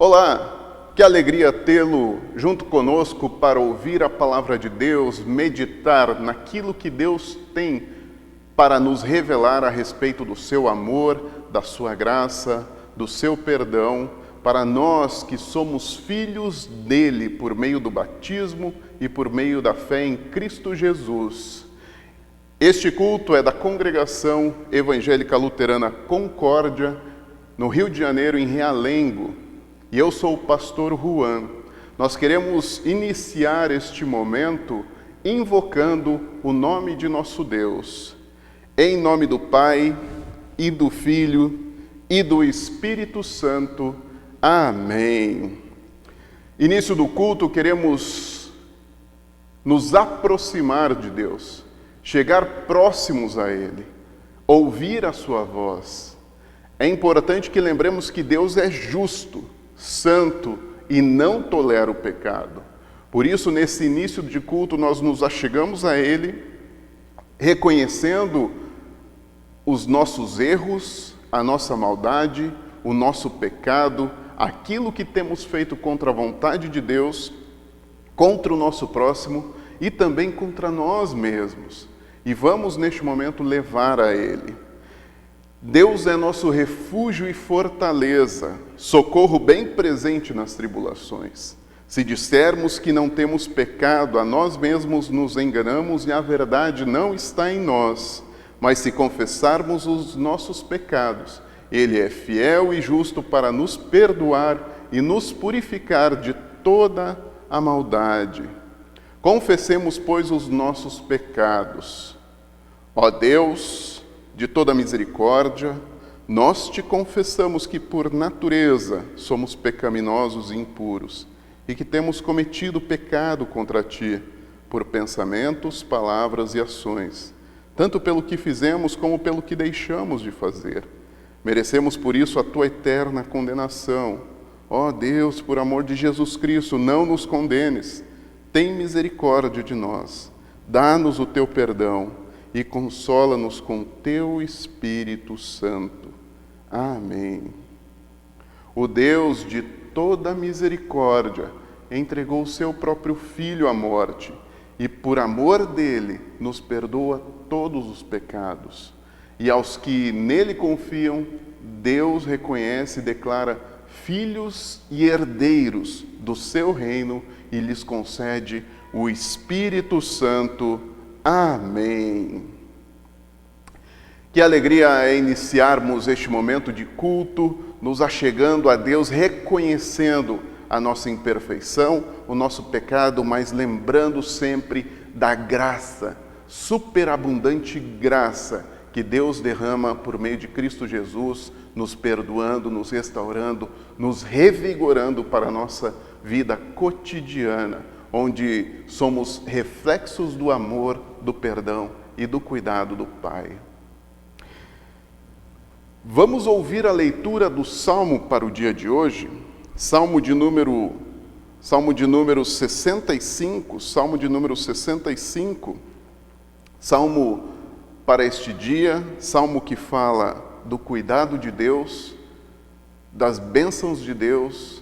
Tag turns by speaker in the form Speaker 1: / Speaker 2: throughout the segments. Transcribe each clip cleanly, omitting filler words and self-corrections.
Speaker 1: Olá, que alegria tê-lo junto conosco para ouvir a palavra de Deus, meditar naquilo que Deus tem para nos revelar a respeito do seu amor, da sua graça, do seu perdão, para nós que somos filhos dele por meio do batismo e por meio da fé em Cristo Jesus. Este culto é da Congregação Evangélica Luterana Concórdia, no Rio de Janeiro, em Realengo. E eu sou o pastor Juan. Nós queremos iniciar este momento invocando o nome de nosso Deus. Em nome do Pai, e do Filho, e do Espírito Santo. Amém. Início do culto, queremos nos aproximar de Deus, chegar próximos a Ele, ouvir a sua voz. É importante que lembremos que Deus é justo, santo e não tolera o pecado. Por isso, nesse início de culto, nós nos achegamos a Ele, reconhecendo os nossos erros, a nossa maldade, o nosso pecado, aquilo que temos feito contra a vontade de Deus, contra o nosso próximo e também contra nós mesmos. E vamos, neste momento, levar a Ele. Deus é nosso refúgio e fortaleza, socorro bem presente nas tribulações. Se dissermos que não temos pecado, a nós mesmos nos enganamos e a verdade não está em nós. Mas se confessarmos os nossos pecados, Ele é fiel e justo para nos perdoar e nos purificar de toda a maldade. Confessemos, pois, os nossos pecados. Ó Deus, de toda misericórdia, nós te confessamos que por natureza somos pecaminosos e impuros e que temos cometido pecado contra ti por pensamentos, palavras e ações, tanto pelo que fizemos como pelo que deixamos de fazer. Merecemos por isso a tua eterna condenação. Ó Deus, por amor de Jesus Cristo, não nos condenes. Tem misericórdia de nós. Dá-nos o teu perdão e consola-nos com teu Espírito Santo. Amém. O Deus de toda misericórdia entregou o seu próprio Filho à morte e, por amor dele, nos perdoa todos os pecados. E aos que nele confiam, Deus reconhece e declara filhos e herdeiros do seu reino e lhes concede o Espírito Santo. Amém. Que alegria é iniciarmos este momento de culto, nos achegando a Deus, reconhecendo a nossa imperfeição, o nosso pecado, mas lembrando sempre da graça, superabundante graça que Deus derrama por meio de Cristo Jesus, nos perdoando, nos restaurando, nos revigorando para a nossa vida cotidiana, onde somos reflexos do amor, do perdão e do cuidado do Pai. Vamos ouvir a leitura do Salmo para o dia de hoje, Salmo de número 65, Salmo para este dia, Salmo que fala do cuidado de Deus, das bênçãos de Deus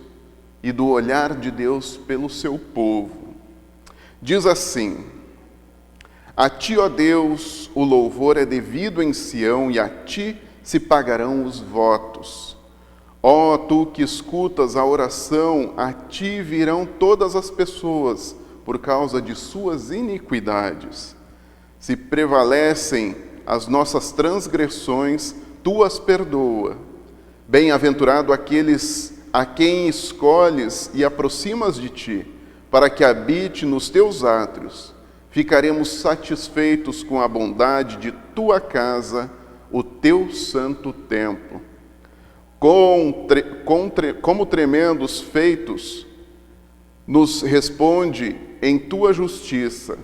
Speaker 1: e do olhar de Deus pelo seu povo. Diz assim: a ti, ó Deus, o louvor é devido em Sião, e a ti se pagarão os votos. Ó tu que escutas a oração, a ti virão todas as pessoas por causa de suas iniquidades. Se prevalecem as nossas transgressões, tu as perdoa. Bem-aventurado aqueles a quem escolhes e aproximas de ti, para que habite nos teus átrios. Ficaremos satisfeitos com a bondade de tua casa, o teu santo templo. Como tremendos feitos, nos responde em tua justiça,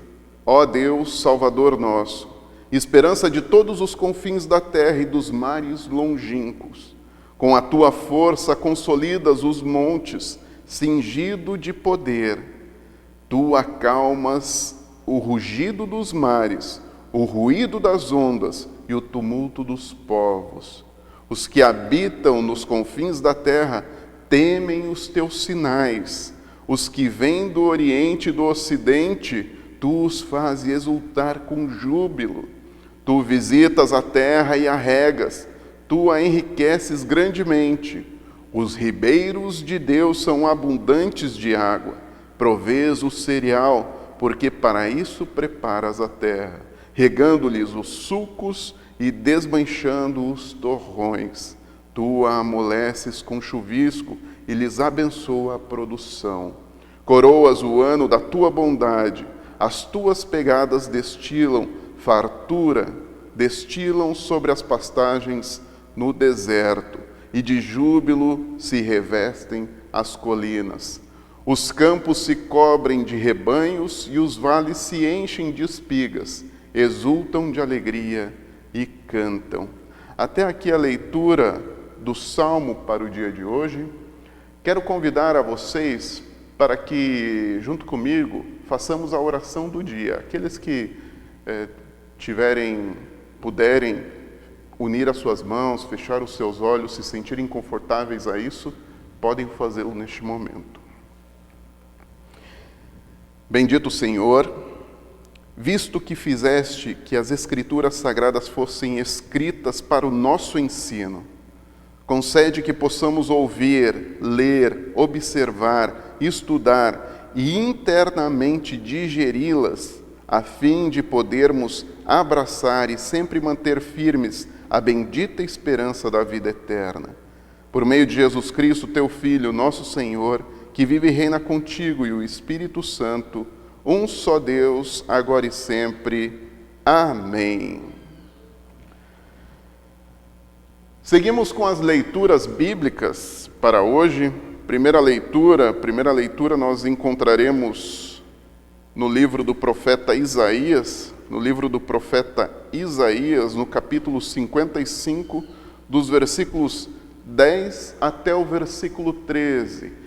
Speaker 1: ó Deus, Salvador nosso, esperança de todos os confins da terra e dos mares longínquos. Com a tua força consolidas os montes, cingido de poder. Tu acalmas o rugido dos mares, o ruído das ondas e o tumulto dos povos. Os que habitam nos confins da terra temem os teus sinais. Os que vêm do Oriente e do Ocidente, tu os fazes exultar com júbilo. Tu visitas a terra e a regas, tu a enriqueces grandemente. Os ribeiros de Deus são abundantes de água. Provês o cereal, porque para isso preparas a terra, regando-lhes os sulcos e desmanchando os torrões. Tu a amoleces com chuvisco e lhes abençoa a produção. Coroas o ano da tua bondade, as tuas pegadas destilam fartura, destilam sobre as pastagens no deserto, e de júbilo se revestem as colinas. Os campos se cobrem de rebanhos e os vales se enchem de espigas, exultam de alegria e cantam. Até aqui a leitura do Salmo para o dia de hoje. Quero convidar a vocês para que, junto comigo, façamos a oração do dia. Aqueles que puderem unir as suas mãos, fechar os seus olhos, se sentirem confortáveis a isso, podem fazê-lo neste momento. Bendito Senhor, visto que fizeste que as Escrituras Sagradas fossem escritas para o nosso ensino, concede que possamos ouvir, ler, observar, estudar e internamente digeri-las, a fim de podermos abraçar e sempre manter firmes a bendita esperança da vida eterna. Por meio de Jesus Cristo, teu Filho, nosso Senhor, que vive e reina contigo e o Espírito Santo, um só Deus, agora e sempre. Amém. Seguimos com as leituras bíblicas para hoje. Primeira leitura nós encontraremos no livro do profeta Isaías, no capítulo 55, dos versículos 10 até o versículo 13.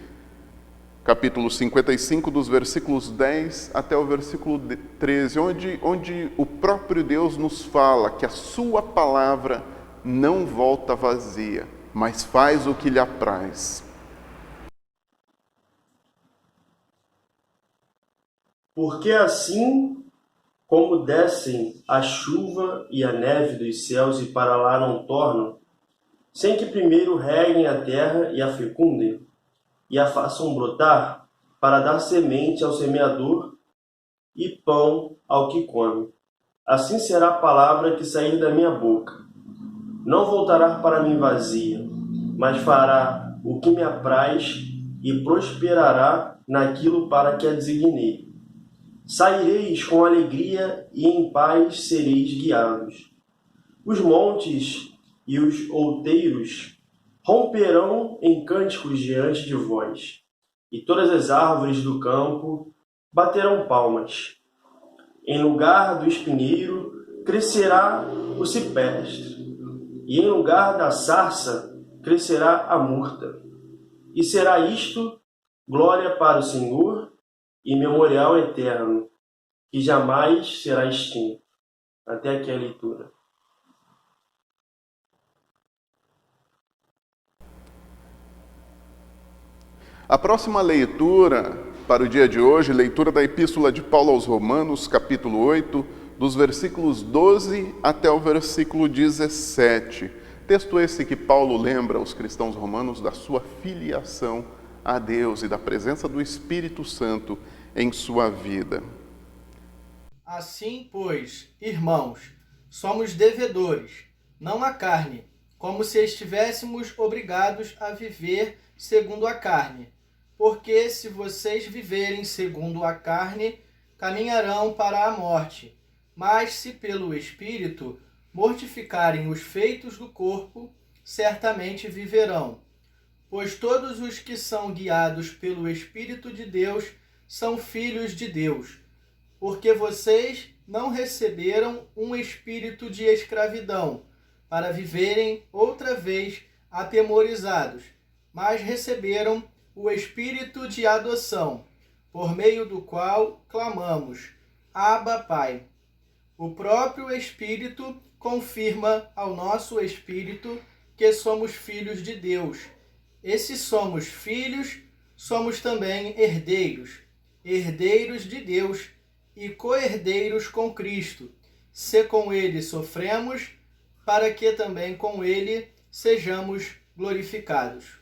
Speaker 1: Capítulo 55, dos versículos 10 até o versículo 13, onde o próprio Deus nos fala que a sua palavra não volta vazia, mas faz o que lhe apraz.
Speaker 2: Porque assim como descem a chuva e a neve dos céus e para lá não tornam, sem que primeiro reguem a terra e a fecundem, e a façam brotar, para dar semente ao semeador e pão ao que come. Assim será a palavra que sair da minha boca. Não voltará para mim vazia, mas fará o que me apraz e prosperará naquilo para que a designei. Saireis com alegria e em paz sereis guiados. Os montes e os outeiros romperão em cânticos diante de vós, e todas as árvores do campo baterão palmas. Em lugar do espinheiro crescerá o cipreste, e em lugar da sarça crescerá a murta. E será isto glória para o Senhor e memorial eterno, que jamais será extinto. Até aqui a leitura.
Speaker 1: A próxima leitura para o dia de hoje, leitura da Epístola de Paulo aos Romanos, capítulo 8, dos versículos 12 até o versículo 17. Texto esse que Paulo lembra aos cristãos romanos da sua filiação a Deus e da presença do Espírito Santo em sua vida.
Speaker 3: Assim, pois, irmãos, somos devedores, não à carne, como se estivéssemos obrigados a viver segundo a carne. Porque se vocês viverem segundo a carne, caminharão para a morte. Mas se pelo Espírito mortificarem os feitos do corpo, certamente viverão. Pois todos os que são guiados pelo Espírito de Deus são filhos de Deus. Porque vocês não receberam um espírito de escravidão, para viverem outra vez atemorizados, mas receberam o espírito de adoção, por meio do qual clamamos, Abba, Pai. O próprio Espírito confirma ao nosso espírito que somos filhos de Deus, E se somos filhos, somos também herdeiros, herdeiros de Deus e co-herdeiros com Cristo, se com ele sofremos, para que também com ele sejamos glorificados.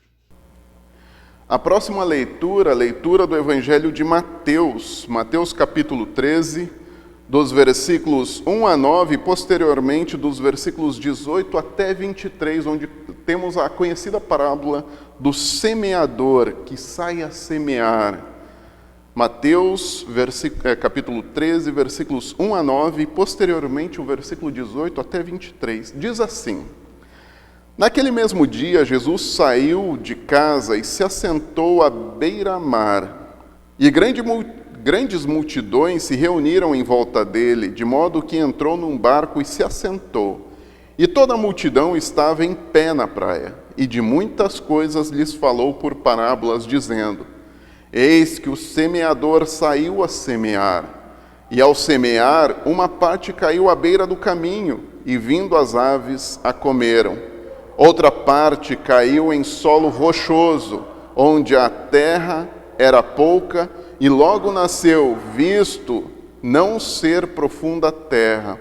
Speaker 1: A próxima leitura, a leitura do Evangelho de Mateus, Mateus capítulo 13, dos versículos 1 a 9, e posteriormente dos versículos 18 até 23, onde temos a conhecida parábola do semeador que sai a semear. Mateus, capítulo 13, versículos 1 a 9, e posteriormente o versículo 18 até 23. Diz assim: Naquele mesmo dia, Jesus saiu de casa e se assentou à beira-mar, e grandes multidões se reuniram em volta dele, de modo que entrou num barco e se assentou. E toda a multidão estava em pé na praia, e de muitas coisas lhes falou por parábolas, dizendo: Eis que o semeador saiu a semear. E ao semear, uma parte caiu à beira do caminho, e vindo as aves a comeram. Outra parte caiu em solo rochoso, onde a terra era pouca, e logo nasceu, visto não ser profunda a terra.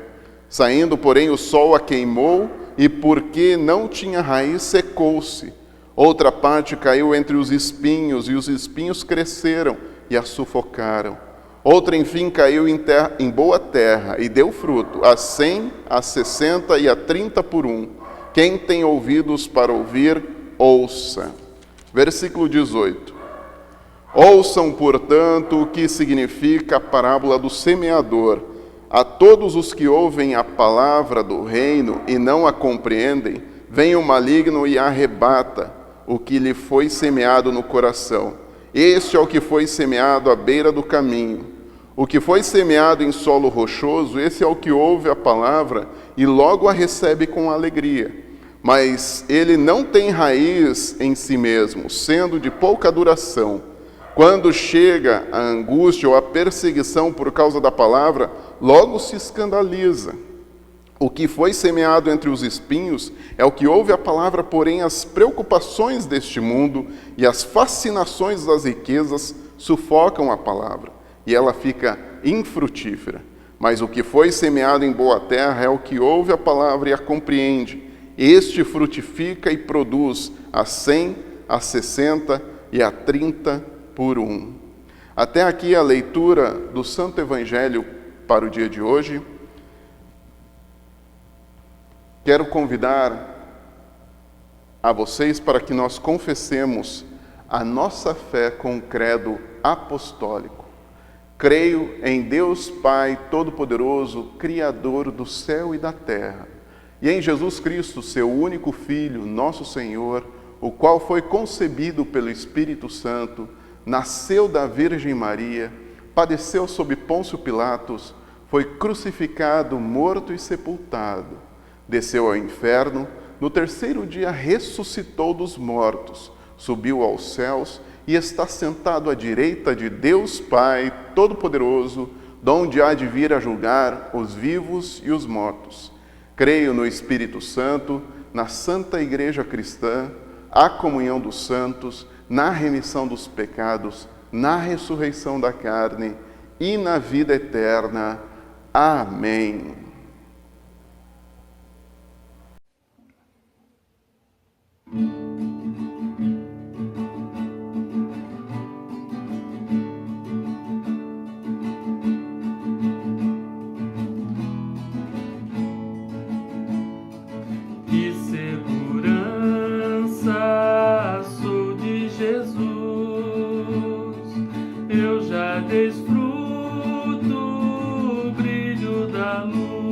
Speaker 1: Saindo, porém, o sol a queimou, e porque não tinha raiz, secou-se. Outra parte caiu entre os espinhos, e os espinhos cresceram e a sufocaram. Outra, enfim, caiu em boa terra, e deu fruto, a 100, a 60 e a 30 por um. Quem tem ouvidos para ouvir, ouça. Versículo 18. Ouçam, portanto, o que significa a parábola do semeador. A todos os que ouvem a palavra do reino e não a compreendem, vem o maligno e arrebata o que lhe foi semeado no coração. Este é o que foi semeado à beira do caminho. O que foi semeado em solo rochoso, esse é o que ouve a palavra e logo a recebe com alegria. Mas ele não tem raiz em si mesmo, sendo de pouca duração. Quando chega a angústia ou a perseguição por causa da palavra, logo se escandaliza. O que foi semeado entre os espinhos é o que ouve a palavra, porém as preocupações deste mundo e as fascinações das riquezas sufocam a palavra, e ela fica infrutífera. Mas o que foi semeado em boa terra é o que ouve a palavra e a compreende. Este frutifica e produz a 100, a 60 e a 30 por um. Até aqui a leitura do Santo Evangelho para o dia de hoje. Quero convidar a vocês para que nós confessemos a nossa fé com o credo apostólico. Creio em Deus Pai Todo-Poderoso, Criador do céu e da terra, e em Jesus Cristo, seu único Filho, nosso Senhor, o qual foi concebido pelo Espírito Santo, nasceu da Virgem Maria, padeceu sob Pôncio Pilatos, foi crucificado, morto e sepultado. Desceu ao inferno, no terceiro dia ressuscitou dos mortos, subiu aos céus e está sentado à direita de Deus Pai Todo-Poderoso, donde há de vir a julgar os vivos e os mortos. Creio no Espírito Santo, na Santa Igreja Cristã, a comunhão dos santos, na remissão dos pecados, na ressurreição da carne e na vida eterna. Amém.
Speaker 4: Que segurança sou de Jesus, eu já desfruto o brilho da luz.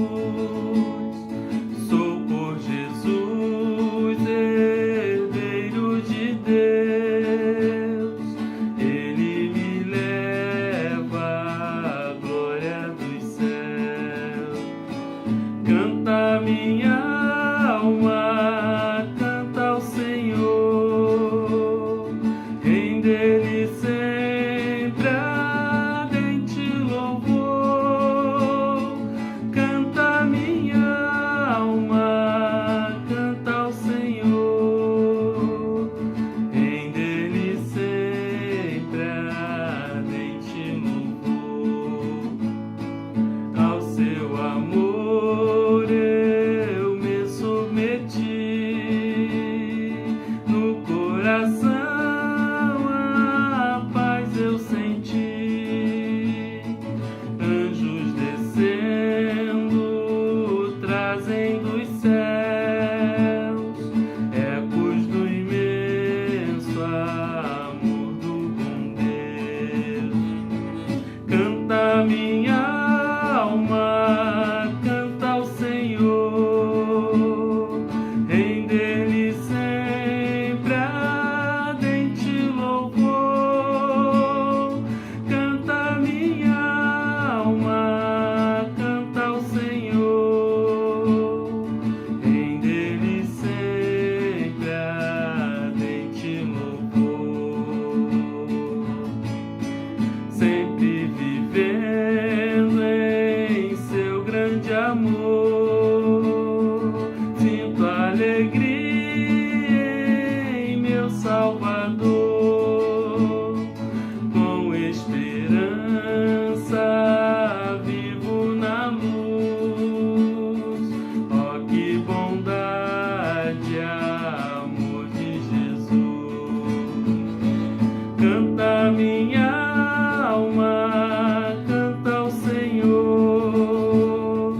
Speaker 4: minha alma canta ao Senhor,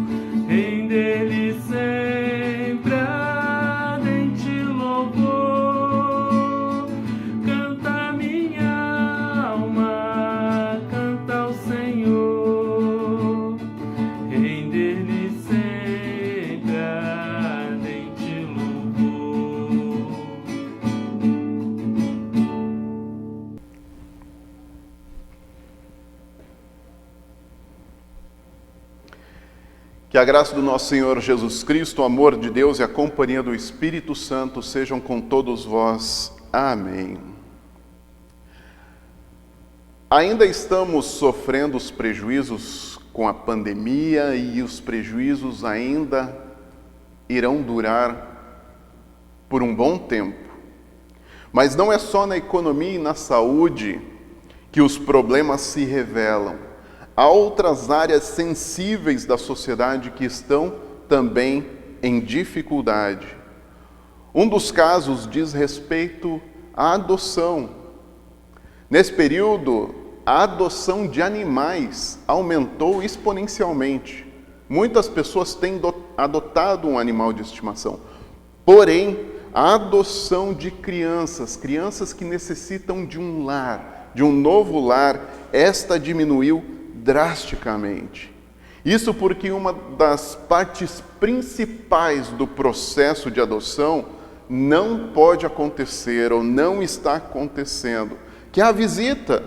Speaker 4: rende-lhe sempre ardente louvor. Canta minha alma, canta ao Senhor, rende-lhe sempre ardente louvor.
Speaker 1: Que a graça do nosso Senhor Jesus Cristo, o amor de Deus e a companhia do Espírito Santo sejam com todos vós. Amém. Ainda estamos sofrendo os prejuízos com a pandemia e os prejuízos ainda irão durar por um bom tempo. Mas não é só na economia e na saúde que os problemas se revelam. Há outras áreas sensíveis da sociedade que estão também em dificuldade. Um dos casos diz respeito à adoção. Nesse período, a adoção de animais aumentou exponencialmente. Muitas pessoas têm adotado um animal de estimação. Porém, a adoção de crianças que necessitam de um lar, de um novo lar, esta diminuiu drasticamente. Isso porque uma das partes principais do processo de adoção não pode acontecer ou não está acontecendo, que é a visita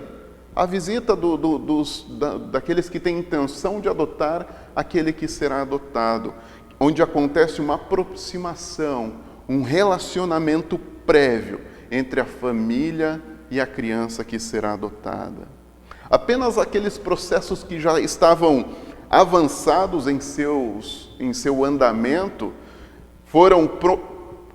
Speaker 1: daqueles que têm intenção de adotar aquele que será adotado, onde acontece uma aproximação, um relacionamento prévio entre a família e a criança que será adotada. Apenas aqueles processos que já estavam avançados em seu andamento foram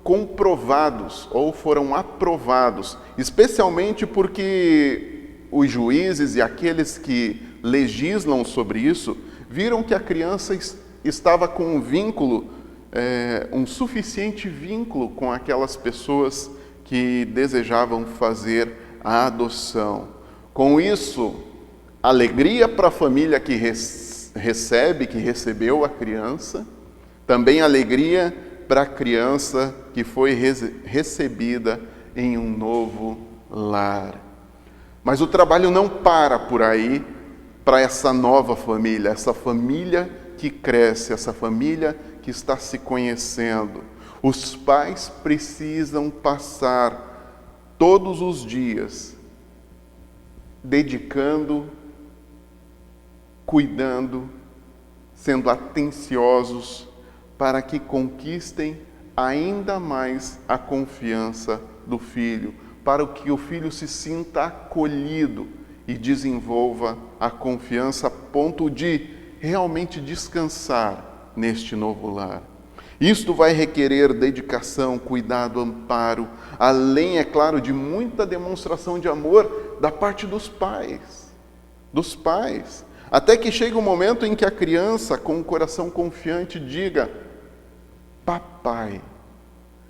Speaker 1: comprovados ou foram aprovados, especialmente porque os juízes e aqueles que legislam sobre isso viram que a criança estava com um vínculo, um suficiente vínculo com aquelas pessoas que desejavam fazer a adoção. Com isso, alegria para a família que recebeu a criança, também alegria para a criança que foi recebida em um novo lar. Mas o trabalho não para por aí para essa nova família, essa família que cresce, essa família que está se conhecendo. Os pais precisam passar todos os dias dedicando, cuidando, sendo atenciosos para que conquistem ainda mais a confiança do filho, para que o filho se sinta acolhido e desenvolva a confiança a ponto de realmente descansar neste novo lar. Isto vai requerer dedicação, cuidado, amparo, além, é claro, de muita demonstração de amor da parte dos pais. Até que chegue o momento em que a criança, com o coração confiante, diga: papai.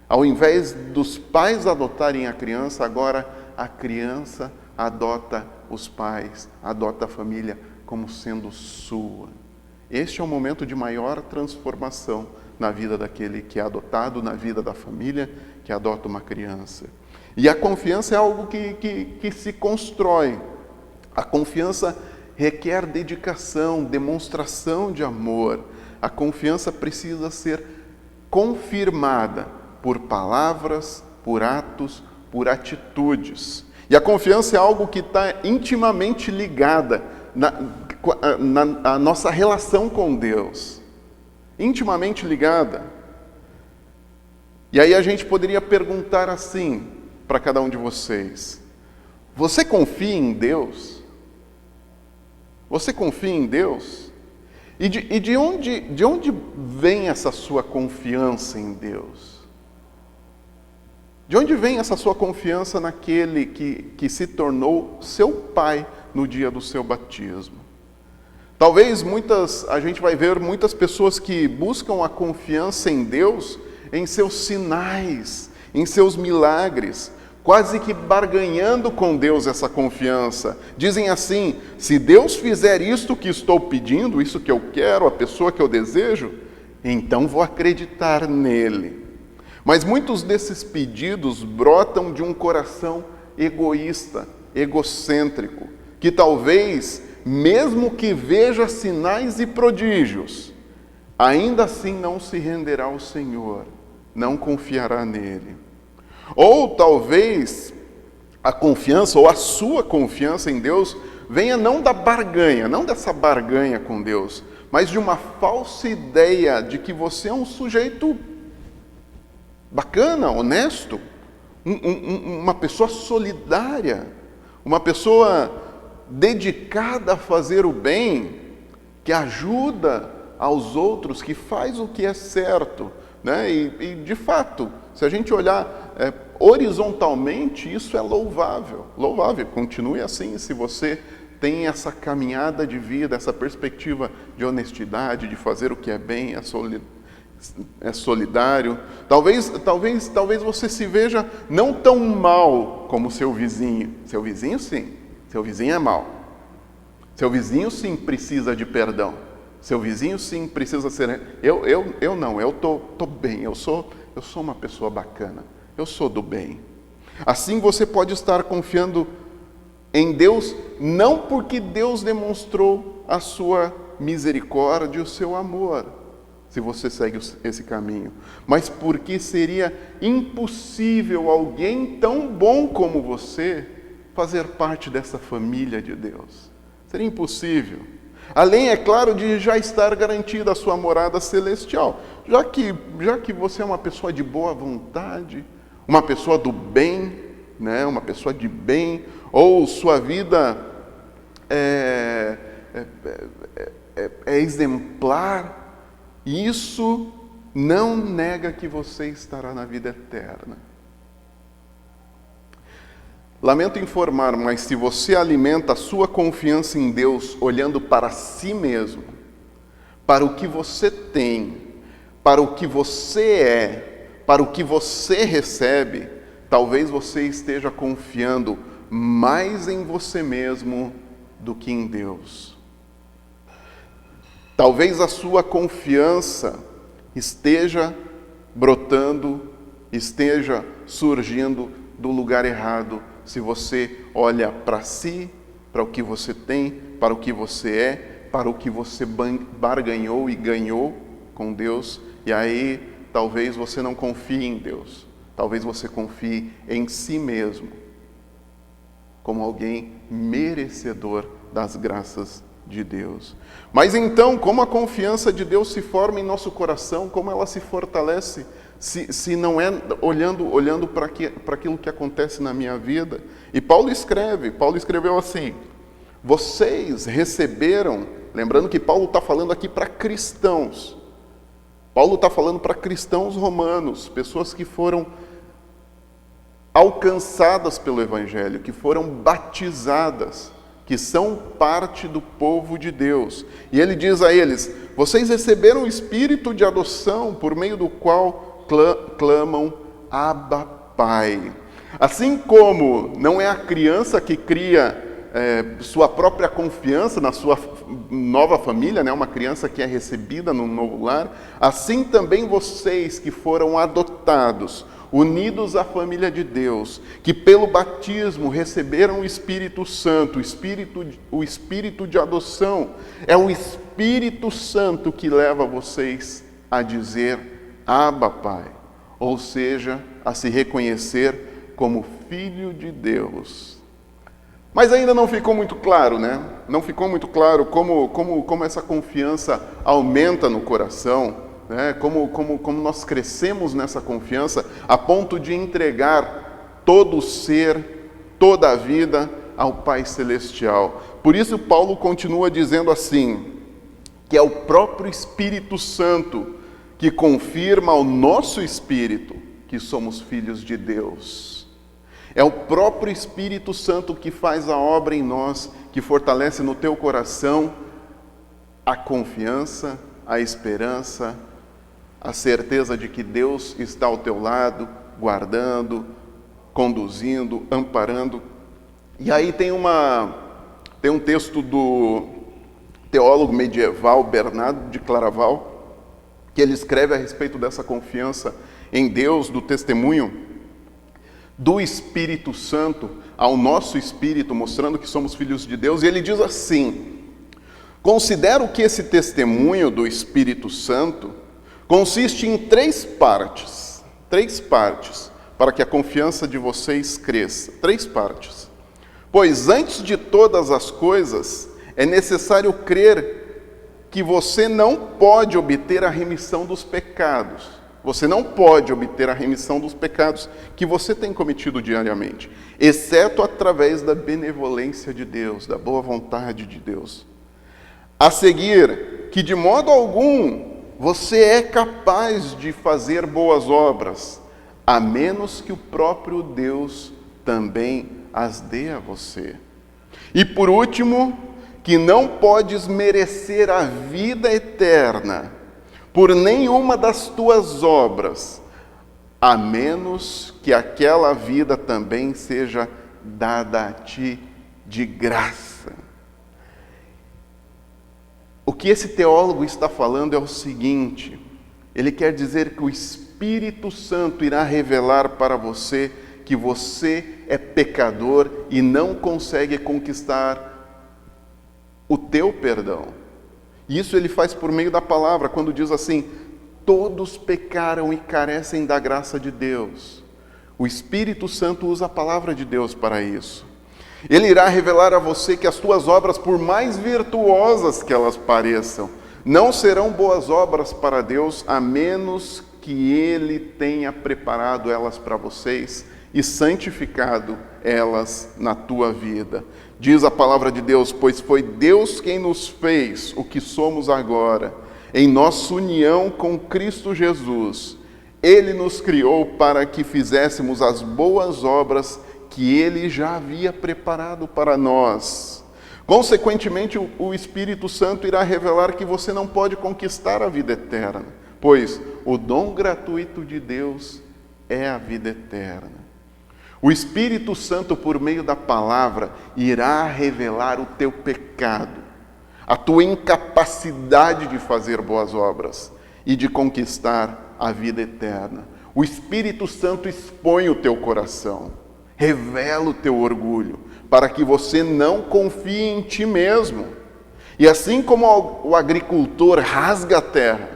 Speaker 1: Ao invés dos pais adotarem a criança, agora a criança adota os pais, adota a família como sendo sua. Este é o momento de maior transformação na vida daquele que é adotado, na vida da família que adota uma criança. E a confiança é algo que se constrói. A confiança requer dedicação, demonstração de amor. A confiança precisa ser confirmada por palavras, por atos, por atitudes. E a confiança é algo que está intimamente ligada na nossa relação com Deus. Intimamente ligada. E aí a gente poderia perguntar assim para cada um de vocês: você confia em Deus? Você confia em Deus? E de onde vem essa sua confiança em Deus? De onde vem essa sua confiança naquele que se tornou seu pai no dia do seu batismo? Talvez a gente vai ver muitas pessoas que buscam a confiança em Deus, em seus sinais, em seus milagres. quase que barganhando com Deus essa confiança. Dizem assim: se Deus fizer isto que estou pedindo, isso que eu quero, a pessoa que eu desejo, então vou acreditar nele. Mas muitos desses pedidos brotam de um coração egoísta, egocêntrico, que talvez, mesmo que veja sinais e prodígios, ainda assim não se renderá ao Senhor, não confiará nele. Ou talvez a confiança, ou a sua confiança em Deus, venha não da barganha, não dessa barganha com Deus, mas de uma falsa ideia de que você é um sujeito bacana, honesto, uma pessoa solidária, uma pessoa dedicada a fazer o bem, que ajuda aos outros, que faz o que é certo, né? E de fato, se a gente olhar horizontalmente, isso é louvável, louvável. Continue assim, se você tem essa caminhada de vida, essa perspectiva de honestidade, de fazer o que é bem, é solidário. Talvez você se veja não tão mal como seu vizinho. Seu vizinho, sim. Seu vizinho é mau. Seu vizinho, sim, precisa de perdão. Seu vizinho, sim, precisa ser... Eu não, eu tô bem. Eu sou uma pessoa bacana. Eu sou do bem. Assim você pode estar confiando em Deus, não porque Deus demonstrou a sua misericórdia e o seu amor, se você segue esse caminho, mas porque seria impossível alguém tão bom como você fazer parte dessa família de Deus. Seria impossível. Além, é claro, de já estar garantida a sua morada celestial. Já que você é uma pessoa de boa vontade, uma pessoa do bem, né? Uma pessoa de bem, ou sua vida é exemplar, isso não nega que você estará na vida eterna. Lamento informar, mas se você alimenta a sua confiança em Deus olhando para si mesmo, para o que você tem, para o que você é, para o que você recebe, talvez você esteja confiando mais em você mesmo do que em Deus. Talvez a sua confiança esteja brotando, esteja surgindo do lugar errado, se você olha para si, para o que você tem, para o que você é, para o que você barganhou e ganhou com Deus, e aí talvez você não confie em Deus, talvez você confie em si mesmo, como alguém merecedor das graças de Deus. Mas então, como a confiança de Deus se forma em nosso coração, como ela se fortalece, se não é olhando para aquilo que acontece na minha vida? E Paulo escreveu assim: vocês receberam, lembrando que Paulo está falando aqui para cristãos, Paulo está falando para cristãos romanos, pessoas que foram alcançadas pelo Evangelho, que foram batizadas, que são parte do povo de Deus. E ele diz a eles: vocês receberam o Espírito de adoção, por meio do qual clamam Abba, Pai. Assim como não é a criança que cria sua própria confiança na sua nova família, né? Uma criança que é recebida num novo lar, assim também vocês que foram adotados, unidos à família de Deus, que pelo batismo receberam o Espírito Santo, o Espírito de adoção, é o Espírito Santo que leva vocês a dizer Abba, Pai, ou seja, a se reconhecer como filho de Deus. Mas ainda não ficou muito claro, né? Não ficou muito claro como essa confiança aumenta no coração, né? Como nós crescemos nessa confiança a ponto de entregar todo o ser, toda a vida ao Pai Celestial. Por isso Paulo continua dizendo assim, que é o próprio Espírito Santo que confirma ao nosso espírito que somos filhos de Deus. É o próprio Espírito Santo que faz a obra em nós, que fortalece no teu coração a confiança, a esperança, a certeza de que Deus está ao teu lado, guardando, conduzindo, amparando. E aí tem um texto do teólogo medieval Bernardo de Claraval, que ele escreve a respeito dessa confiança em Deus, do testemunho do Espírito Santo ao nosso espírito, mostrando que somos filhos de Deus. E ele diz assim: considero que esse testemunho do Espírito Santo consiste em três partes, para que a confiança de vocês cresça. Três partes. Pois antes de todas as coisas, é necessário crer que você não pode obter a remissão dos pecados. Você não pode obter a remissão dos pecados que você tem cometido diariamente, exceto através da benevolência de Deus, da boa vontade de Deus. A seguir, que de modo algum você é capaz de fazer boas obras, a menos que o próprio Deus também as dê a você. E por último, que não podes merecer a vida eterna por nenhuma das tuas obras, a menos que aquela vida também seja dada a ti de graça. O que esse teólogo está falando é o seguinte: ele quer dizer que o Espírito Santo irá revelar para você que você é pecador e não consegue conquistar o teu perdão. Isso ele faz por meio da palavra, quando diz assim: todos pecaram e carecem da graça de Deus. O Espírito Santo usa a palavra de Deus para isso. Ele irá revelar a você que as tuas obras, por mais virtuosas que elas pareçam, não serão boas obras para Deus, a menos que Ele tenha preparado elas para vocês e santificado elas na tua vida. Diz a palavra de Deus: pois foi Deus quem nos fez o que somos agora, em nossa união com Cristo Jesus. Ele nos criou para que fizéssemos as boas obras que Ele já havia preparado para nós. Consequentemente, o Espírito Santo irá revelar que você não pode conquistar a vida eterna, pois o dom gratuito de Deus é a vida eterna. O Espírito Santo, por meio da palavra, irá revelar o teu pecado, a tua incapacidade de fazer boas obras e de conquistar a vida eterna. O Espírito Santo expõe o teu coração, revela o teu orgulho, para que você não confie em ti mesmo. E assim como o agricultor rasga a terra,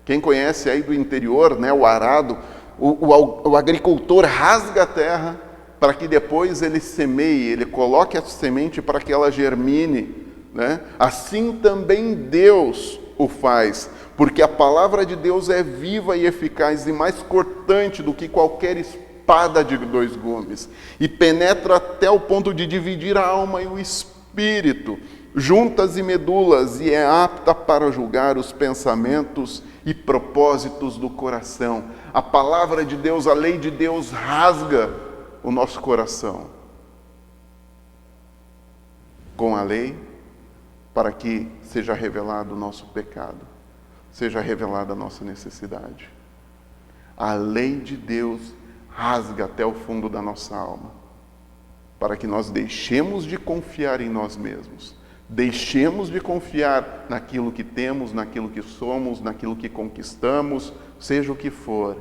Speaker 1: quem conhece aí do interior, né, o arado, o agricultor rasga a terra para que depois ele semeie, ele coloque a semente para que ela germine, né? Assim também Deus o faz, porque a palavra de Deus é viva e eficaz e mais cortante do que qualquer espada de dois gumes, e penetra até o ponto de dividir a alma e o espírito, juntas e medulas, e é apta para julgar os pensamentos e propósitos do coração. A palavra de Deus, a lei de Deus rasga o nosso coração com a lei, para que seja revelado o nosso pecado, seja revelada a nossa necessidade. A lei de Deus rasga até o fundo da nossa alma, para que nós deixemos de confiar em nós mesmos, deixemos de confiar naquilo que temos, naquilo que somos, naquilo que conquistamos, seja o que for,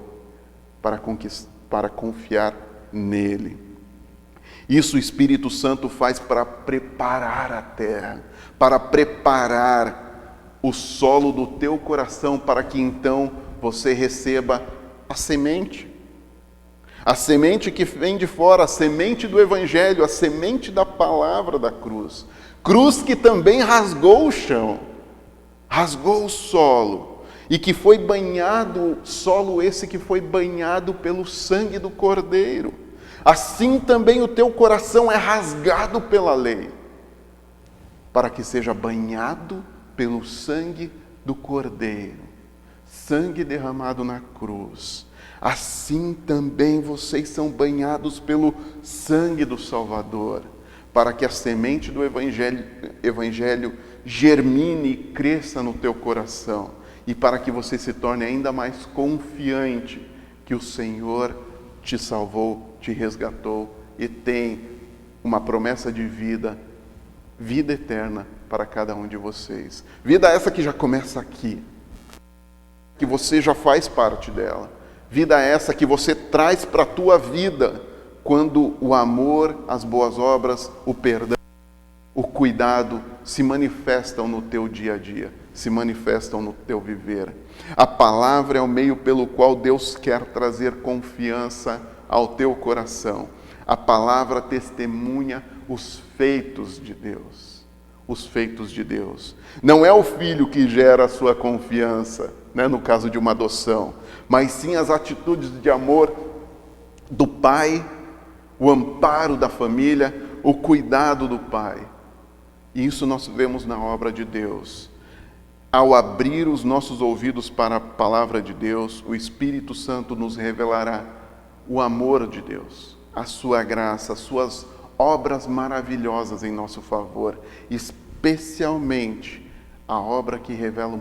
Speaker 1: para confiar nele. Isso o Espírito Santo faz para preparar a terra, para preparar o solo do teu coração, para que então você receba a semente que vem de fora, a semente do Evangelho, a semente da palavra da cruz. Cruz que também rasgou o chão, rasgou o solo, e que foi banhado, solo esse que foi banhado pelo sangue do Cordeiro. Assim também o teu coração é rasgado pela lei, para que seja banhado pelo sangue do Cordeiro, sangue derramado na cruz. Assim também vocês são banhados pelo sangue do Salvador, para que a semente do Evangelho germine e cresça no teu coração, e para que você se torne ainda mais confiante que o Senhor te salvou, te resgatou e tem uma promessa de vida, vida eterna para cada um de vocês. Vida essa que já começa aqui, que você já faz parte dela. Vida essa que você traz para a tua vida quando o amor, as boas obras, o perdão, o cuidado se manifestam no teu dia a dia, se manifestam no teu viver. A palavra é o meio pelo qual Deus quer trazer confiança ao teu coração. A palavra testemunha os feitos de Deus. Os feitos de Deus. Não é o filho que gera a sua confiança, né, no caso de uma adoção, mas sim as atitudes de amor do pai, o amparo da família, o cuidado do pai. E isso nós vemos na obra de Deus. Ao abrir os nossos ouvidos para a palavra de Deus, o Espírito Santo nos revelará o amor de Deus, a sua graça, as suas obras maravilhosas em nosso favor, especialmente a obra que revela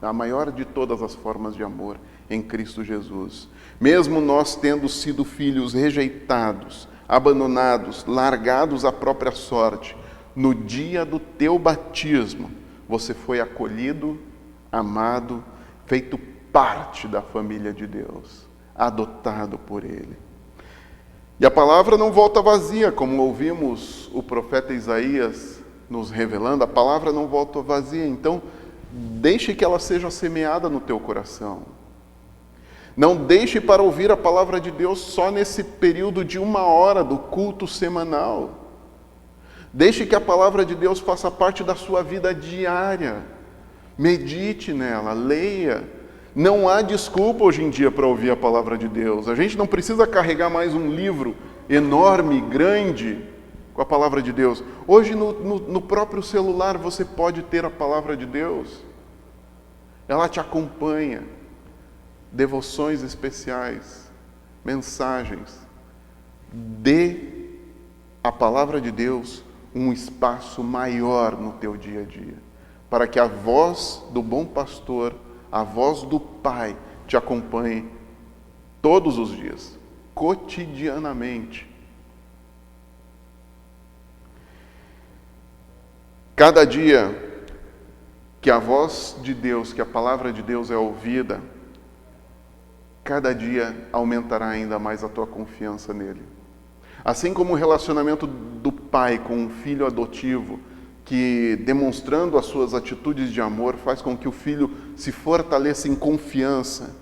Speaker 1: a maior de todas as formas de amor em Cristo Jesus. Mesmo nós tendo sido filhos rejeitados, abandonados, largados à própria sorte, no dia do teu batismo, você foi acolhido, amado, feito parte da família de Deus, adotado por Ele. E a palavra não volta vazia, como ouvimos o profeta Isaías nos revelando, a palavra não volta vazia, então deixe que ela seja semeada no teu coração. Não deixe para ouvir a palavra de Deus só nesse período de 1 hora do culto semanal. Deixe que a palavra de Deus faça parte da sua vida diária. Medite nela, leia. Não há desculpa hoje em dia para ouvir a palavra de Deus. A gente não precisa carregar mais um livro enorme, grande, com a palavra de Deus. Hoje no próprio celular você pode ter a palavra de Deus. Ela te acompanha. Devoções especiais, mensagens. Dê a palavra de Deus um espaço maior no teu dia a dia, para que a voz do bom pastor, a voz do Pai te acompanhe todos os dias, cotidianamente. Cada dia que a voz de Deus, que a palavra de Deus é ouvida, cada dia aumentará ainda mais a tua confiança nele. Assim como o relacionamento do pai com um filho adotivo, que demonstrando as suas atitudes de amor, faz com que o filho se fortaleça em confiança,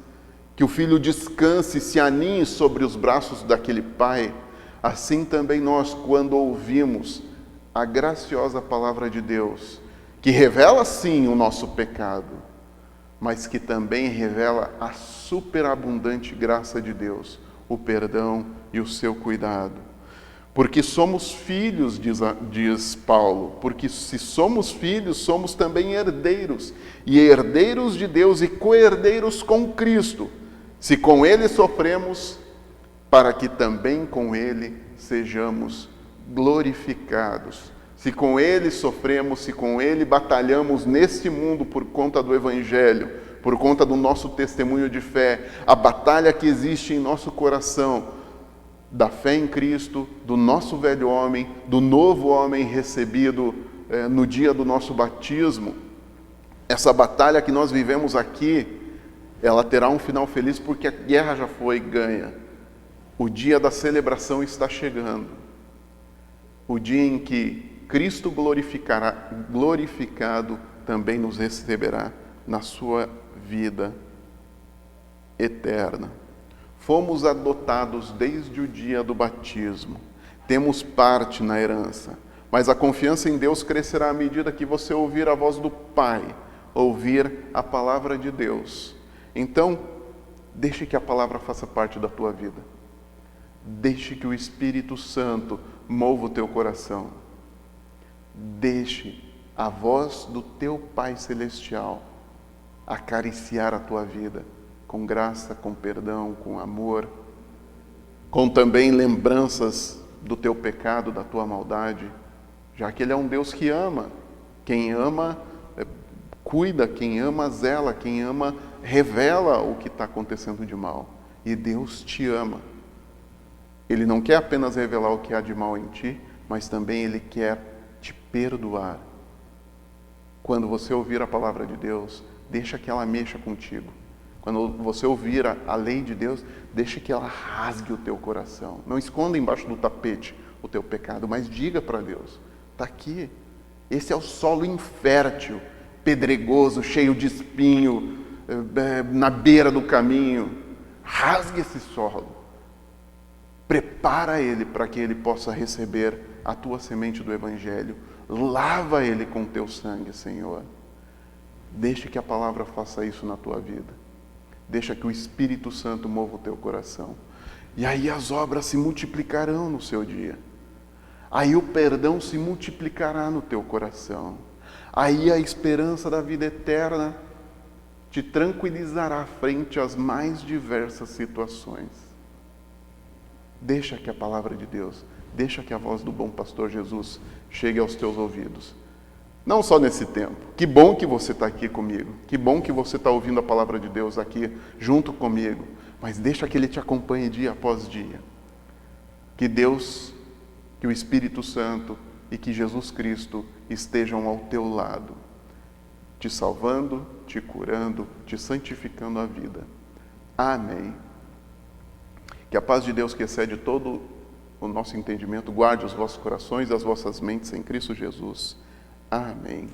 Speaker 1: que o filho descanse e se aninhe sobre os braços daquele pai, assim também nós, quando ouvimos a graciosa palavra de Deus, que revela sim o nosso pecado, mas que também revela a superabundante graça de Deus, o perdão e o seu cuidado. Porque somos filhos, diz Paulo, porque se somos filhos, somos também herdeiros, e herdeiros de Deus e co-herdeiros com Cristo, se com Ele sofremos, para que também com Ele sejamos glorificados. Se com Ele sofremos, se com Ele batalhamos neste mundo por conta do Evangelho, por conta do nosso testemunho de fé, a batalha que existe em nosso coração, da fé em Cristo, do nosso velho homem, do novo homem recebido no dia do nosso batismo, essa batalha que nós vivemos aqui, ela terá um final feliz porque a guerra já foi ganha. O dia da celebração está chegando. O dia em que Cristo glorificado também nos receberá na sua vida eterna. Fomos adotados desde o dia do batismo. Temos parte na herança. Mas a confiança em Deus crescerá à medida que você ouvir a voz do Pai, ouvir a palavra de Deus. Então, deixe que a palavra faça parte da tua vida. Deixe que o Espírito Santo mova o teu coração. Deixe a voz do teu Pai Celestial acariciar a tua vida com graça, com perdão, com amor, com também lembranças do teu pecado, da tua maldade, já que Ele é um Deus que ama. Quem ama, cuida, quem ama, zela, quem ama, revela o que está acontecendo de mal. E Deus te ama, Ele não quer apenas revelar o que há de mal em ti, mas também Ele quer te perdoar. Quando você ouvir a palavra de Deus, deixa que ela mexa contigo. Quando você ouvir a lei de Deus, deixa que ela rasgue o teu coração. Não esconda embaixo do tapete o teu pecado, mas diga para Deus, está aqui. Esse é o solo infértil, pedregoso, cheio de espinho, na beira do caminho. Rasgue esse solo. Prepara ele para que ele possa receber a tua semente do Evangelho. Lava ele com teu sangue, Senhor. Deixa que a palavra faça isso na tua vida. Deixa que o Espírito Santo mova o teu coração. E aí as obras se multiplicarão no seu dia. Aí o perdão se multiplicará no teu coração. Aí a esperança da vida eterna te tranquilizará frente às mais diversas situações. Deixa que a palavra de Deus, deixa que a voz do bom pastor Jesus chegue aos teus ouvidos. Não só nesse tempo. Que bom que você está aqui comigo. Que bom que você está ouvindo a palavra de Deus aqui junto comigo. Mas deixa que Ele te acompanhe dia após dia. Que Deus, que o Espírito Santo e que Jesus Cristo estejam ao teu lado, te salvando, te curando, te santificando a vida. Amém. Que a paz de Deus, que excede todo o nosso entendimento, guarde os vossos corações e as vossas mentes em Cristo Jesus. Amém.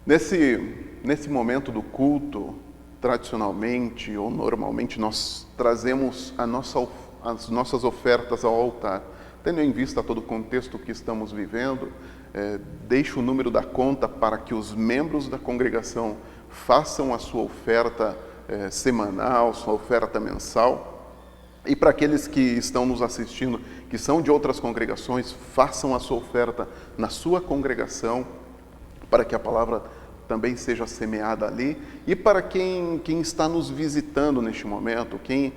Speaker 1: Nesse momento do culto, tradicionalmente ou normalmente, nós trazemos as nossas ofertas ao altar. Tendo em vista todo o contexto que estamos vivendo, deixo o número da conta para que os membros da congregação façam a sua oferta semanal, sua oferta mensal. E para aqueles que estão nos assistindo, que são de outras congregações, façam a sua oferta na sua congregação, para que a palavra também seja semeada ali. E para quem está nos visitando neste momento, quem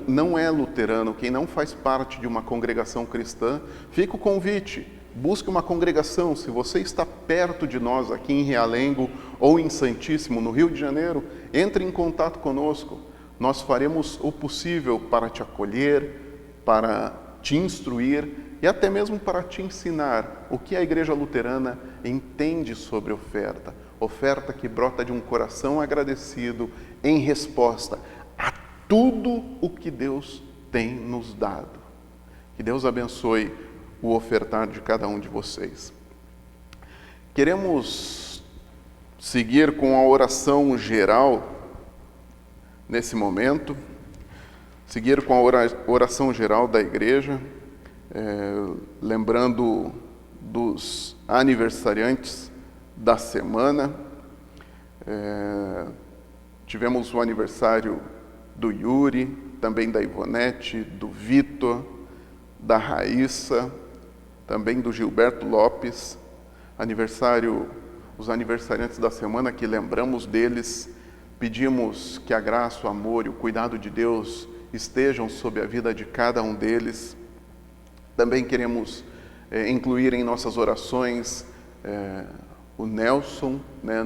Speaker 1: não é luterano, quem não faz parte de uma congregação cristã, fica o convite. Busque uma congregação. Se você está perto de nós, aqui em Realengo ou em Santíssimo, no Rio de Janeiro, entre em contato conosco. Nós faremos o possível para te acolher, para te instruir e até mesmo para te ensinar o que a Igreja Luterana entende sobre oferta. Oferta que brota de um coração agradecido em resposta a tudo o que Deus tem nos dado. Que Deus abençoe o ofertar de cada um de vocês. Queremos seguir com a oração geral nesse momento, seguir com a oração geral da igreja, lembrando dos aniversariantes da semana. Tivemos o aniversário do Yuri, também da Ivonete, do Vitor, da Raíssa, também do Gilberto Lopes. Os aniversariantes da semana, que lembramos deles, pedimos que a graça, o amor e o cuidado de Deus estejam sobre a vida de cada um deles. Também queremos incluir em nossas orações o Nelson, né,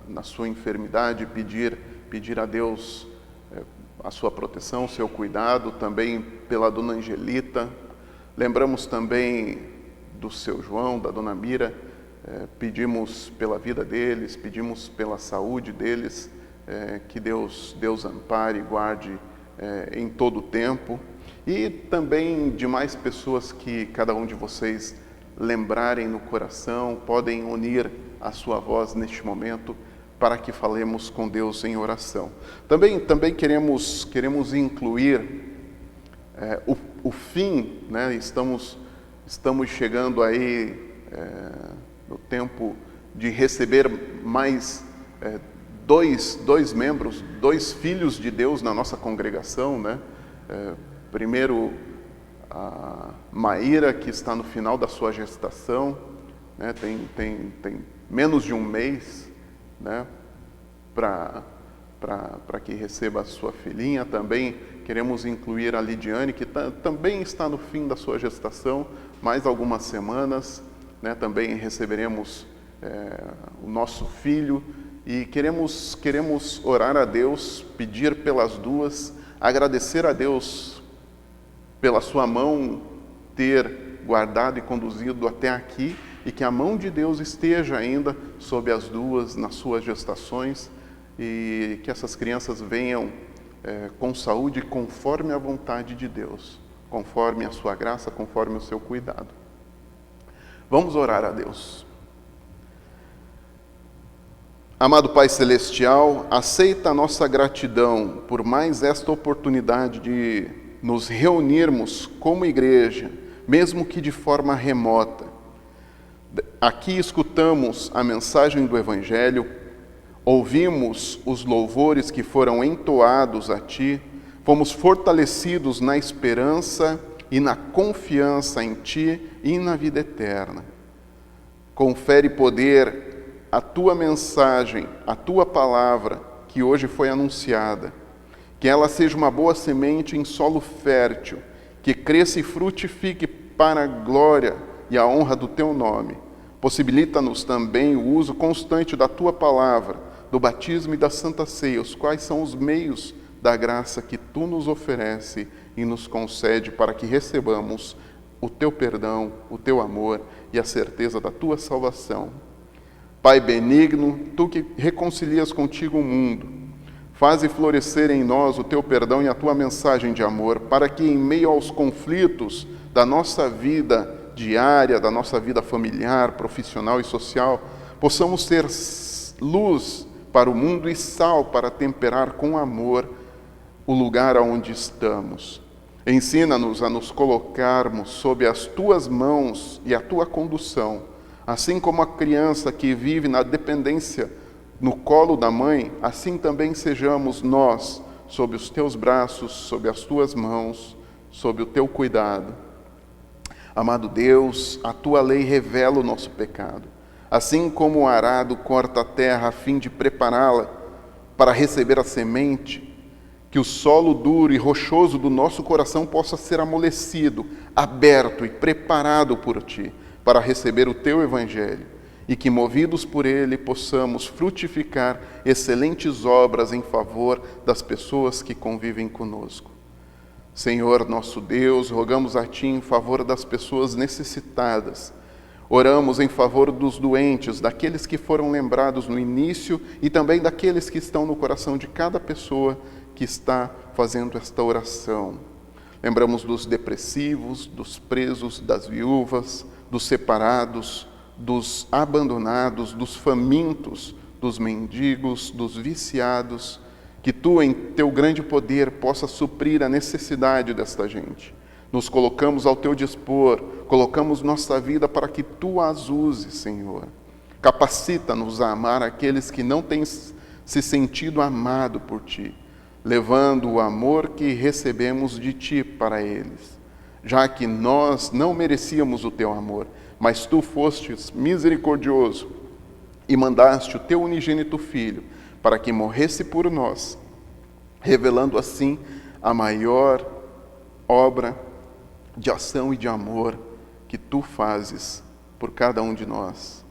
Speaker 1: na sua enfermidade, pedir a Deus a sua proteção, o seu cuidado, também pela dona Angelita. Lembramos também do seu João, da dona Mira, pedimos pela vida deles, pedimos pela saúde deles, que Deus ampare e guarde em todo o tempo. E também de mais pessoas que cada um de vocês lembrarem no coração, podem unir a sua voz neste momento para que falemos com Deus em oração. Também queremos incluir o fim, né? Estamos chegando aí no tempo de receber mais dois membros, 2 filhos de Deus na nossa congregação, né? Primeiro, a Maíra, que está no final da sua gestação, né? Tem menos de um mês, né? Para que receba a sua filhinha. Também queremos incluir a Lidiane, que também está no fim da sua gestação, mais algumas semanas, né? Também receberemos o nosso filho, e queremos orar a Deus, pedir pelas duas, agradecer a Deus pela sua mão ter guardado e conduzido até aqui, e que a mão de Deus esteja ainda sobre as duas nas suas gestações, e que essas crianças venham com saúde conforme a vontade de Deus, conforme a sua graça, conforme o seu cuidado. Vamos orar a Deus. Amado Pai Celestial, aceita a nossa gratidão por mais esta oportunidade de nos reunirmos como igreja, mesmo que de forma remota. Aqui escutamos a mensagem do Evangelho, ouvimos os louvores que foram entoados a Ti, fomos fortalecidos na esperança e na confiança em Ti e na vida eterna. Confere poder a Tua mensagem, a Tua palavra que hoje foi anunciada, que ela seja uma boa semente em solo fértil, que cresça e frutifique para a glória e a honra do Teu nome. Possibilita-nos também o uso constante da Tua palavra, do batismo e da Santa Ceia, os quais são os meios da graça que Tu nos oferece e nos concede para que recebamos o Teu perdão, o Teu amor e a certeza da Tua salvação. Pai benigno, Tu que reconcilias contigo o mundo, faze florescer em nós o Teu perdão e a Tua mensagem de amor, para que em meio aos conflitos da nossa vida diária, da nossa vida familiar, profissional e social, possamos ser luz para o mundo e sal para temperar com amor o lugar onde estamos. Ensina-nos a nos colocarmos sob as Tuas mãos e a Tua condução, assim como a criança que vive na dependência no colo da mãe, assim também sejamos nós, sob os Teus braços, sob as Tuas mãos, sob o Teu cuidado. Amado Deus, a Tua lei revela o nosso pecado. Assim como o arado corta a terra a fim de prepará-la para receber a semente, que o solo duro e rochoso do nosso coração possa ser amolecido, aberto e preparado por Ti, para receber o Teu Evangelho, e que, movidos por ele, possamos frutificar excelentes obras em favor das pessoas que convivem conosco. Senhor nosso Deus, rogamos a Ti em favor das pessoas necessitadas. Oramos em favor dos doentes, daqueles que foram lembrados no início e também daqueles que estão no coração de cada pessoa que está fazendo esta oração. Lembramos dos depressivos, dos presos, das viúvas, dos separados, dos abandonados, dos famintos, dos mendigos, dos viciados, que Tu, em Teu grande poder, possa suprir a necessidade desta gente. Nos colocamos ao Teu dispor, colocamos nossa vida para que Tu as uses, Senhor. Capacita-nos a amar aqueles que não têm se sentido amado por Ti, levando o amor que recebemos de Ti para eles, já que nós não merecíamos o Teu amor, mas Tu fostes misericordioso e mandaste o Teu unigênito Filho para que morresse por nós, revelando assim a maior obra de ação e de amor que Tu fazes por cada um de nós.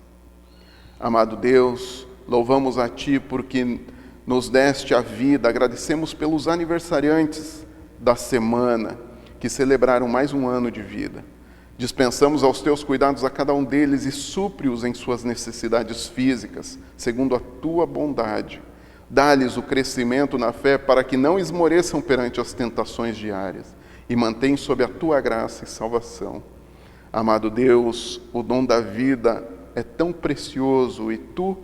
Speaker 1: Amado Deus, louvamos a Ti porque nos deste a vida, agradecemos pelos aniversariantes da semana que celebraram mais um ano de vida. Dispensamos aos Teus cuidados a cada um deles e supre-os em suas necessidades físicas, segundo a Tua bondade. Dá-lhes o crescimento na fé para que não esmoreçam perante as tentações diárias e mantém sob a Tua graça e salvação. Amado Deus, o dom da vida é tão precioso e Tu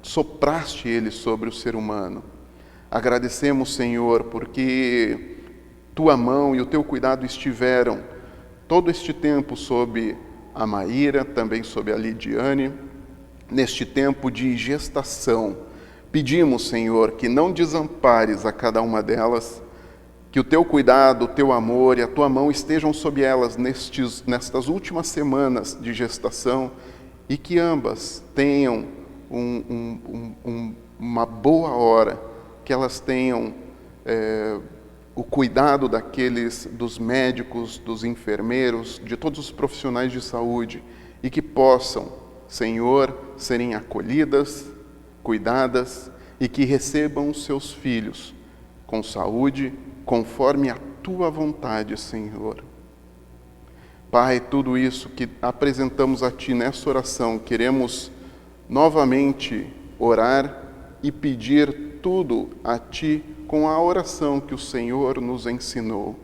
Speaker 1: sopraste ele sobre o ser humano. Agradecemos, Senhor, porque Tua mão e o Teu cuidado estiveram todo este tempo sobre a Maíra, também sobre a Lidiane, neste tempo de gestação. Pedimos, Senhor, que não desampares a cada uma delas, que o Teu cuidado, o Teu amor e a Tua mão estejam sobre elas nestas últimas semanas de gestação e que ambas tenham uma boa hora, que elas tenham o cuidado dos médicos, dos enfermeiros, de todos os profissionais de saúde e que possam, Senhor, serem acolhidas, cuidadas e que recebam os seus filhos com saúde, conforme a tua vontade, Senhor. Pai, tudo isso que apresentamos a Ti nessa oração, queremos novamente orar e pedir tudo a Ti com a oração que o Senhor nos ensinou.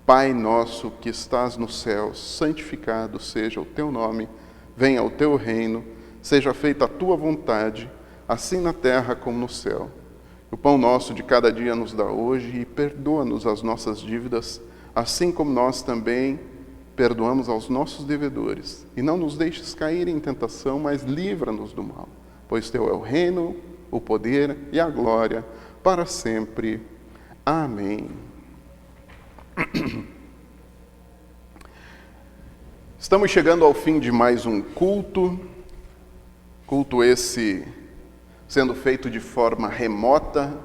Speaker 1: Pai nosso que estás no céu, santificado seja o Teu nome, venha o Teu reino, seja feita a Tua vontade, assim na terra como no céu. O pão nosso de cada dia nos dá hoje e perdoa-nos as nossas dívidas, assim como nós também perdoamos aos nossos devedores. E não nos deixes cair em tentação, mas livra-nos do mal. Pois Teu é o reino, o poder e a glória, para sempre. Amém. Estamos chegando ao fim de mais um culto. Culto esse sendo feito de forma remota,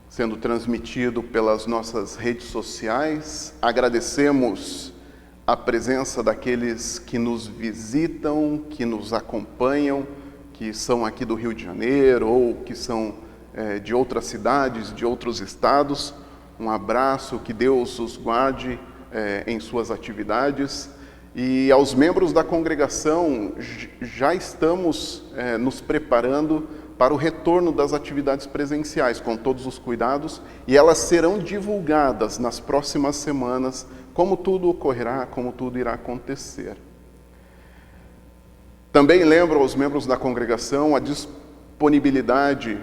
Speaker 1: sendo transmitido pelas nossas redes sociais. Agradecemos a presença daqueles que nos visitam, que nos acompanham, que são aqui do Rio de Janeiro ou que são de outras cidades, de outros estados. Um abraço, que Deus os guarde em suas atividades. E aos membros da congregação, já estamos nos preparando para o retorno das atividades presenciais, com todos os cuidados, e elas serão divulgadas nas próximas semanas, como tudo ocorrerá, como tudo irá acontecer. Também lembro aos membros da congregação a disponibilidade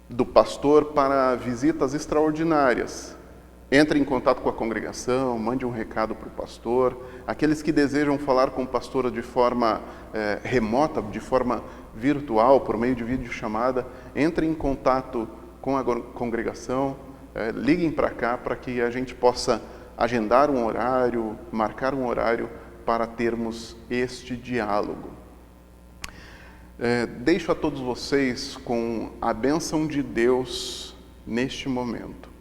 Speaker 1: do pastor para visitas extraordinárias. Entre em contato com a congregação, mande um recado para o pastor. Aqueles que desejam falar com o pastor de forma remota, de forma virtual, por meio de videochamada, entrem em contato com a congregação, liguem para cá para que a gente possa agendar um horário, marcar um horário para termos este diálogo. Deixo a todos vocês com a bênção de Deus neste momento.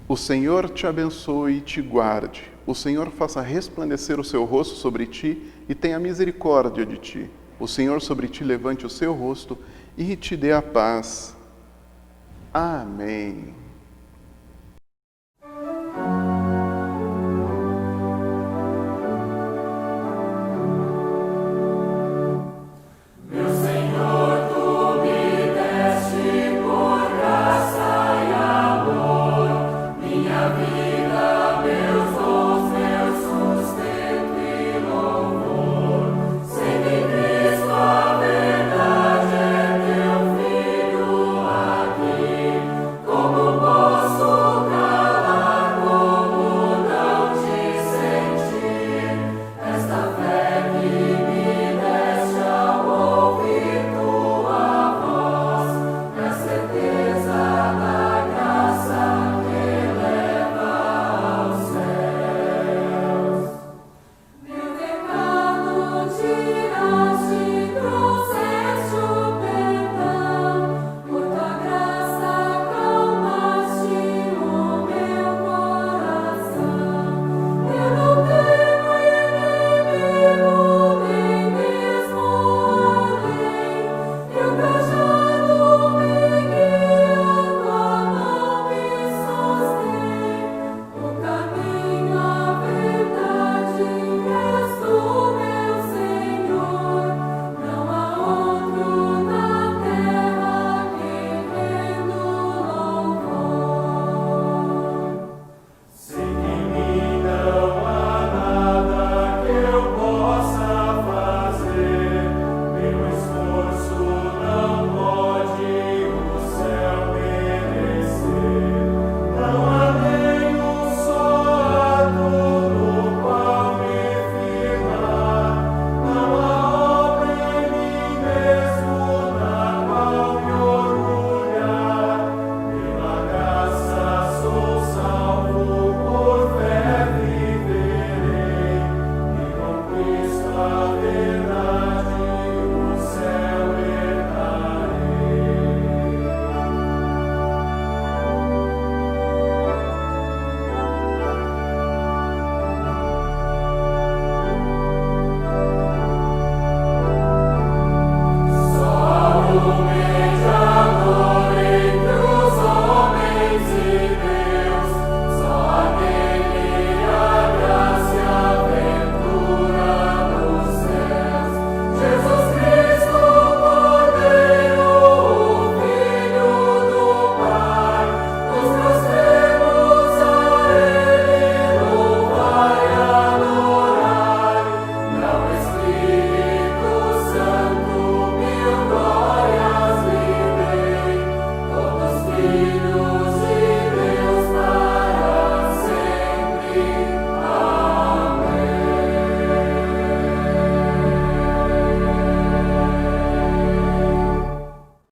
Speaker 1: O Senhor te abençoe e te guarde. O Senhor faça resplandecer o seu rosto sobre ti e tenha misericórdia de ti. O Senhor sobre ti levante o seu rosto e te dê a paz. Amém.